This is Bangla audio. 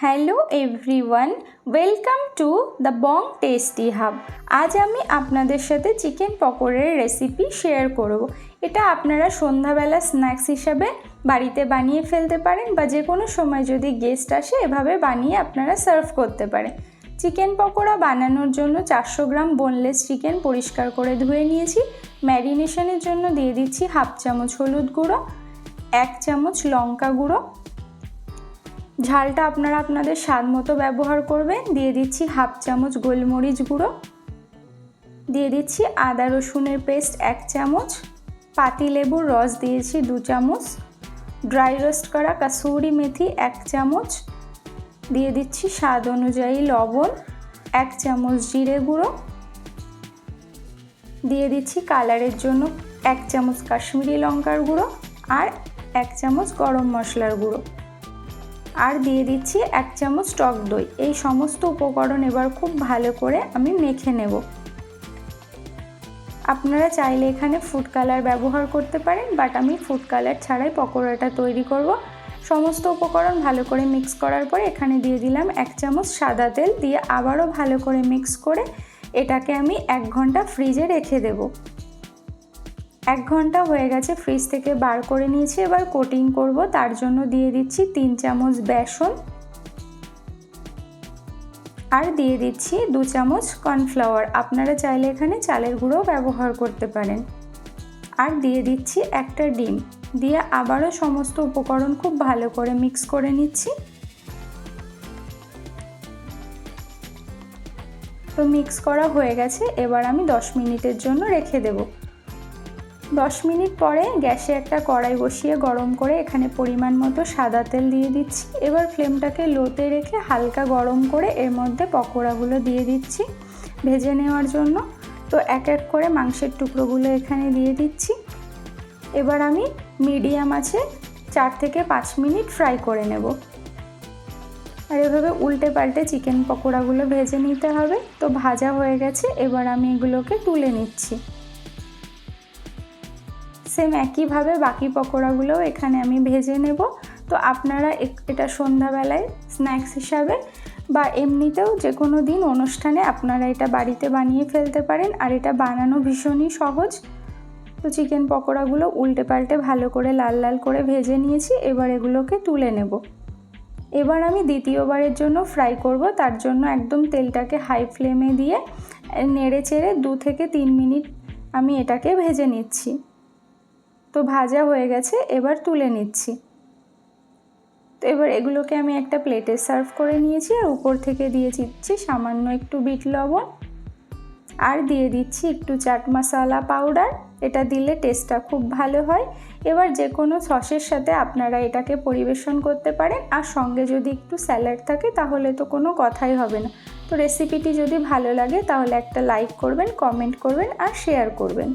Hello everyone, welcome to the Bong tasty hub. আজ আমি আপনাদের সাথে চিকেন পকোড়ার রেসিপি শেয়ার করব। এটা আপনারা সন্ধ্যাবেলা স্ন্যাক্স হিসাবে বাড়িতে বানিয়ে ফেলতে পারেন বা যে কোনো সময় যদি গেস্ট আসে এভাবে বানিয়ে আপনারা সার্ভ করতে পারেন। চিকেন পকোড়া বানানোর জন্য 400 গ্রাম বোনলেস চিকেন পরিষ্কার করে ধুয়ে নিয়েছি। ম্যারিনেশনের জন্য দিয়ে দিচ্ছি হাফ চামচ হলুদ গুঁড়ো, 1 চামচ লঙ্কা গুঁড়ো, ঝালটা আপনারা আপনাদের স্বাদ মতো ব্যবহার করবেন। দিয়ে দিচ্ছি হাফ চামচ গোলমরিচ গুঁড়ো, দিয়ে দিচ্ছি আদা রসুনের পেস্ট 1 চামচ, পাতিলেবুর রস দিয়েছি 2 চামচ, ড্রাই রোস্ট করা কাসুরি মেথি 1 চামচ, দিয়ে দিচ্ছি স্বাদ অনুযায়ী লবণ, 1 চামচ জিরে গুঁড়ো, দিয়ে দিচ্ছি কালারের জন্য 1 চামচ কাশ্মীরি লঙ্কার গুঁড়ো আর 1 চামচ গরম মশলার গুঁড়ো, আর দিয়ে দিচ্ছি 1 চামচ টক দই। এই সমস্ত উপকরণ এবার খুব ভালো করে আমি মেখে নেব। আপনারা চাইলে এখানে ফুড কালার ব্যবহার করতে পারেন, বাট আমি ফুড কালার ছাড়াই পকোড়াটা তৈরি করব। সমস্ত উপকরণ ভালো করে মিক্স করার পরে এখানে দিয়ে দিলাম 1 চামচ সাদা তেল, দিয়ে আবারও ভালো করে মিক্স করে এটাকে আমি 1 ঘন্টা ফ্রিজে রেখে দেব। 1 ঘন্টা হয়ে গেছে, ফ্রিজ থেকে বার করে নিয়েছি। এবার কোটিং করব, তার জন্য দিয়ে দিচ্ছি 3 চামচ বেসন আর দিয়ে দিচ্ছি 2 চামচ কর্নফ্লাওয়ার। আপনারা চাইলে এখানে চালের গুঁড়ো ব্যবহার করতে পারেন। আর দিয়ে দিচ্ছি একটা ডিম, দিয়ে আবারও সমস্ত উপকরণ খুব ভালো করে মিক্স করে নিচ্ছি। তো মিক্স করা হয়ে গেছে, এবার আমি 10 মিনিটের জন্য রেখে দেব। 10 মিনিট পরে গ্যাসে একটা কড়াই বসিয়ে গরম করে এখানে পরিমাণ মতো সাদা তেল দিয়ে দিচ্ছি। এবার ফ্লেমটাকে লোতে রেখে হালকা গরম করে এর মধ্যে পকোড়াগুলো দিয়ে দিচ্ছি ভেজে নেওয়ার জন্য। তো এক এক করে মাংসের টুকরোগুলো এখানে দিয়ে দিচ্ছি। এবার আমি মিডিয়াম আঁচে 4 থেকে 5 মিনিট ফ্রাই করে নেব। আর এভাবে উল্টে পাল্টে চিকেন পকোড়াগুলো ভেজে নিতে হবে। তো ভাজা হয়ে গেছে, এবার আমি এগুলোকে তুলে নিচ্ছি। সেম একইভাবে বাকি পকোড়াগুলোও এখানে আমি ভেজে নেব। তো আপনারা এটা সন্ধ্যাবেলায় স্ন্যাক্স হিসাবে বা এমনিতেও যে কোনো দিন অনুষ্ঠানে আপনারা এটা বাড়িতে বানিয়ে ফেলতে পারেন। আর এটা বানানো ভীষণই সহজ। তো চিকেন পকোড়াগুলো উল্টে পাল্টে ভালো করে লাল লাল করে ভেজে নিয়েছি, এবার এগুলোকে তুলে নেব। এবার আমি দ্বিতীয়বারের জন্য ফ্রাই করব, তার জন্য একদম তেলটাকে হাই ফ্লেমে দিয়ে নেড়ে চেড়ে 2 থেকে 3 মিনিট আমি এটাকে ভেজে নিচ্ছি। তো ভাজা হয়ে গেছে, এবার তুলে নিচ্ছি। তো এবার এগুলোকে আমি একটা প্লেটে সার্ভ করে নিয়েছি, আর উপর থেকে দিয়ে দিচ্ছি সামান্য একটু বিট লবণ আর দিয়ে দিচ্ছি একটু চাট মশলা পাউডার। এটা দিলে টেস্টটা খুব ভালো হয়। এবার যে কোনো সসের সাথে আপনারা এটাকে পরিবেশন করতে পারেন, আর সঙ্গে যদি একটু স্যালাড থাকে তাহলে তো কোনো কথাই হবে না। তো রেসিপিটি যদি ভালো লাগে তাহলে একটা লাইক করবেন, কমেন্ট করবেন আর শেয়ার করবেন।